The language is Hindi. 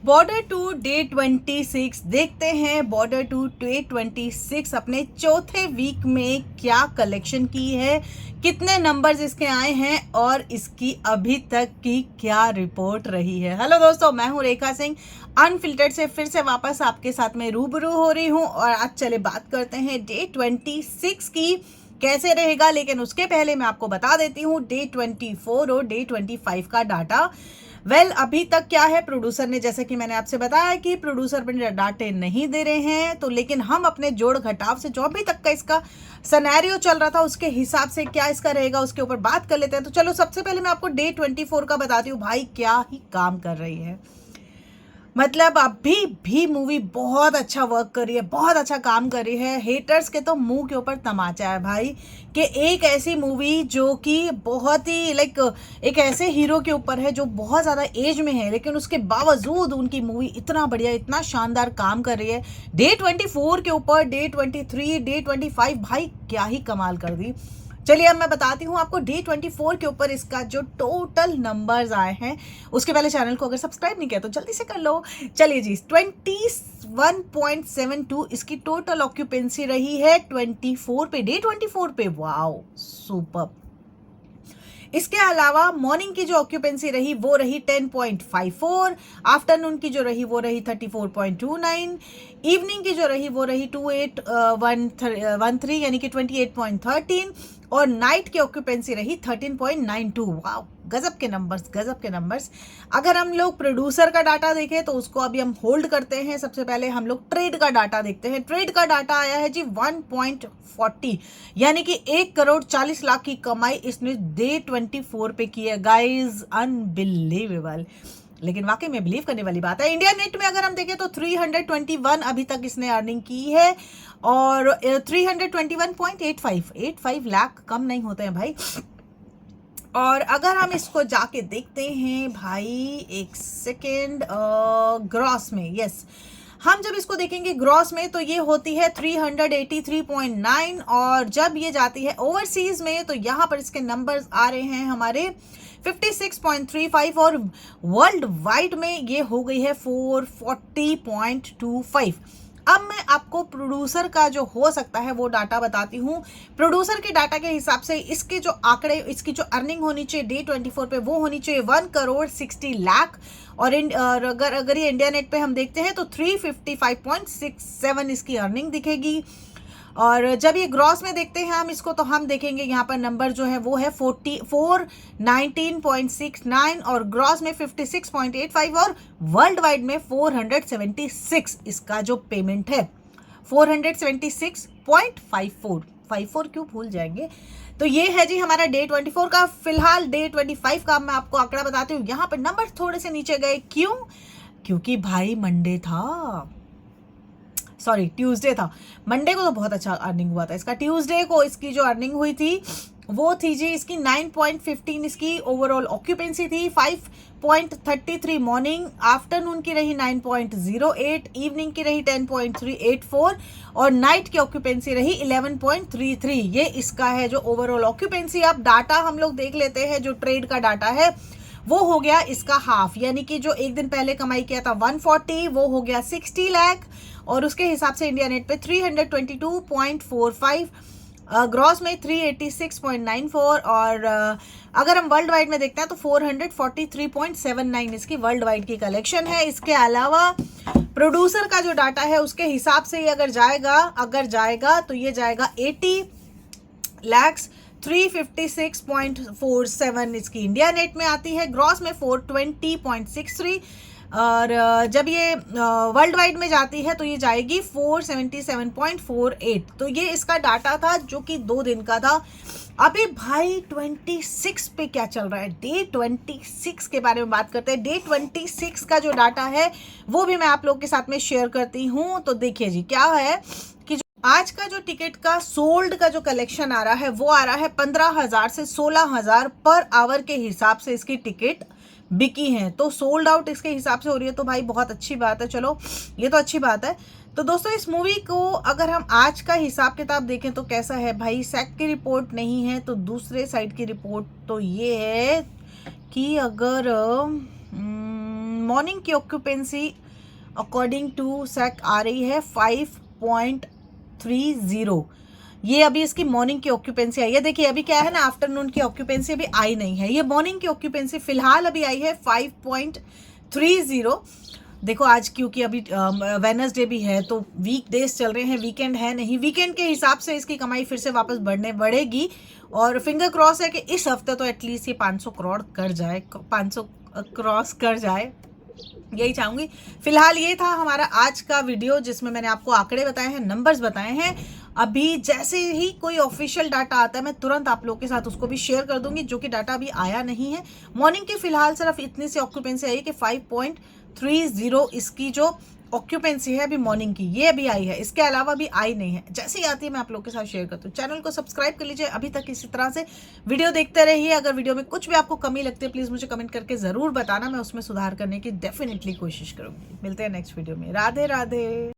बॉर्डर टू डे 26 देखते हैं। बॉर्डर टू डे 26 अपने चौथे वीक में क्या कलेक्शन की है, कितने नंबर्स इसके आए हैं और इसकी अभी तक की क्या रिपोर्ट रही है। हेलो दोस्तों, मैं हूं रेखा सिंह, अनफिल्टर्ड से फिर से वापस आपके साथ में रूबरू हो रही हूं। और आज चले बात करते हैं डे 26 की कैसे रहेगा। लेकिन उसके पहले मैं आपको बता देती हूँ डे 24 और डे 25 का डाटा। अभी तक क्या है, प्रोड्यूसर ने, जैसे कि मैंने आपसे बताया कि प्रोड्यूसर अपने डाटे नहीं दे रहे हैं, तो लेकिन हम अपने जोड़ घटाव से जो अभी तक का इसका सिनेरियो चल रहा था उसके हिसाब से क्या इसका रहेगा उसके ऊपर बात कर लेते हैं। तो चलो सबसे पहले मैं आपको डे 24 का बताती हूँ। भाई क्या ही काम कर रही है, मतलब अभी भी मूवी बहुत अच्छा वर्क कर रही है, बहुत अच्छा काम कर रही है। हेटर्स के तो मुंह के ऊपर तमाचा है भाई, कि एक ऐसी मूवी जो कि बहुत ही एक ऐसे हीरो के ऊपर है जो बहुत ज़्यादा एज में है, लेकिन उसके बावजूद उनकी मूवी इतना बढ़िया, इतना शानदार काम कर रही है। डे 24 के ऊपर डे 23, डे 25 भाई क्या ही कमाल कर दी। चलिए अब मैं बताती हूँ आपको डे 24 के ऊपर इसका जो टोटल नंबर्स आए हैं। उसके पहले चैनल को अगर सब्सक्राइब नहीं किया तो जल्दी से कर लो। चलिए जी, 21.72 इसकी टोटल ऑक्यूपेंसी रही है 24 पे, डे 24 पे। Wow super. इसके अलावा मॉर्निंग की जो ऑक्यूपेंसी रही वो रही 10.54, आफ्टरनून की जो रही वो रही 34.29, इवनिंग की जो रही वो रही 2813 यानी कि 28.13, और नाइट की ऑक्यूपेंसी रही 13.92। वाह, गजब के नंबर्स, गजब के नंबर्स। अगर हम लोग प्रोड्यूसर का डाटा देखें तो उसको अभी हम होल्ड करते हैं। सबसे पहले हम लोग ट्रेड का डाटा देखते हैं। ट्रेड का डाटा आया है जी 1.40, यानी कि 1,40,00,000 की कमाई इसने डे 24 पे की है। गाइज अनबिलीवेबल, लेकिन वाकई में बिलीव करने वाली बात है। इंडिया नेट में अगर हम देखें तो 321 अभी तक इसने अर्निंग की है, और 321.85 लाख कम नहीं होते हैं भाई। और अगर हम इसको जाके देखते हैं भाई, एक सेकेंड, ग्रॉस में, यस, हम जब इसको देखेंगे ग्रॉस में तो ये होती है 383.9, और जब ये जाती है ओवरसीज में तो यहाँ पर इसके नंबर्स आ रहे हैं हमारे 56.35, और वर्ल्ड वाइड में ये हो गई है 440.25। अब मैं आपको प्रोड्यूसर का जो हो सकता है वो डाटा बताती हूँ। प्रोड्यूसर के डाटा के हिसाब से इसके जो आंकड़े, इसकी जो अर्निंग होनी चाहिए डे 24 पे वो होनी चाहिए 1,60,00,000, और अगर ये इंडिया नेट पे हम देखते हैं तो 355.67 इसकी अर्निंग दिखेगी। और जब ये ग्रॉस में देखते हैं हम इसको तो हम देखेंगे यहाँ पर नंबर जो है वो है 419.69, और ग्रॉस में 56.85, और वर्ल्ड वाइड में 476 इसका जो पेमेंट है 476.54 क्यों भूल जाएंगे। तो ये है जी हमारा डे 24 का। फिलहाल डे 25 का मैं आपको आंकड़ा बताती हूँ। यहाँ पर नंबर थोड़े से नीचे गए, क्यों? क्योंकि भाई मंडे था, सॉरी ट्यूसडे था। मंडे को तो बहुत अच्छा अर्निंग हुआ था इसका। ट्यूसडे को इसकी जो अर्निंग हुई थी वो थी जी इसकी 9.15 इसकी ओवरऑल ऑक्यूपेंसी थी, 5.33 मॉर्निंग, आफ्टरनून की रही 9.08, इवनिंग की रही 10.384, और नाइट की ऑक्यूपेंसी रही 11.33। ये इसका है जो ओवरऑल ऑक्यूपेंसी। अब डाटा हम लोग देख लेते हैं। जो ट्रेड का डाटा है वो हो गया इसका हाफ, यानी कि जो एक दिन पहले कमाई किया था 140, वो हो गया 60 लाख, और उसके हिसाब से इंडिया नेट पे 322.45, ग्रॉस में 386.94, और अगर हम वर्ल्ड वाइड में देखते हैं तो 443.79 इसकी वर्ल्ड वाइड की कलेक्शन है। इसके अलावा प्रोड्यूसर का जो डाटा है उसके हिसाब से ये अगर जाएगा तो ये जाएगा 80 लाख, 356.47 इसकी इंडिया नेट में आती है, ग्रॉस में 420.63, और जब ये वर्ल्ड वाइड में जाती है तो ये जाएगी 477.48। तो ये इसका डाटा था जो कि 2 दिन का था। अभी भाई 26 पे क्या चल रहा है, डे 26 के बारे में बात करते हैं। डे 26 का जो डाटा है वो भी मैं आप लोग के साथ में शेयर करती हूँ। तो देखिए जी क्या है कि आज का जो टिकट का सोल्ड का जो कलेक्शन आ रहा है वो आ रहा है 15,000 से 16,000 पर आवर के हिसाब से इसकी टिकट बिकी हैं। तो सोल्ड आउट इसके हिसाब से हो रही है, तो भाई बहुत अच्छी बात है। चलो ये तो अच्छी बात है। तो दोस्तों इस मूवी को अगर हम आज का हिसाब किताब देखें तो कैसा है भाई, सैक की रिपोर्ट नहीं है तो दूसरे साइड की रिपोर्ट तो ये है कि अगर मॉर्निंग की ऑक्यूपेंसी अकॉर्डिंग टू सेक आ रही है 5.30। ये अभी इसकी मॉर्निंग की ऑक्यूपेंसी आई है। देखिए अभी क्या है ना, आफ्टरनून की ऑक्यूपेंसी अभी आई नहीं है, ये मॉर्निंग की ऑक्यूपेंसी फिलहाल अभी आई है 5.30। देखो आज क्योंकि अभी वेडनेसडे भी है तो वीक डेज चल रहे हैं, वीकेंड है नहीं, वीकेंड के हिसाब से इसकी कमाई फिर से वापस बढ़ेगी और फिंगर क्रॉस है कि इस हफ्ते तो एटलीस्ट ये 500 करोड़ कर जाए, 500 क्रॉस कर जाए, यही चाहूंगी। फिलहाल ये था हमारा आज का वीडियो जिसमें मैंने आपको आंकड़े बताए हैं, नंबर्स बताए हैं। अभी जैसे ही कोई ऑफिशियल डाटा आता है मैं तुरंत आप लोगों के साथ उसको भी शेयर कर दूंगी, जो कि डाटा अभी आया नहीं है। मॉर्निंग की फिलहाल सिर्फ इतनी सी ऑक्यूपेंसी आई है कि 5.30 इसकी जो ऑक्यूपेंसी है अभी मॉर्निंग की, ये अभी आई है, इसके अलावा भी आई नहीं है। जैसे ही आती है मैं आप लोगों के साथ शेयर करती हूँ। चैनल को सब्सक्राइब कर लीजिए, अभी तक इसी तरह से वीडियो देखते रहिए। अगर वीडियो में कुछ भी आपको कमी लगती है प्लीज़ मुझे कमेंट करके ज़रूर बताना, मैं उसमें सुधार करने की डेफिनेटली कोशिश करूँगी। मिलते हैं नेक्स्ट वीडियो में। राधे राधे।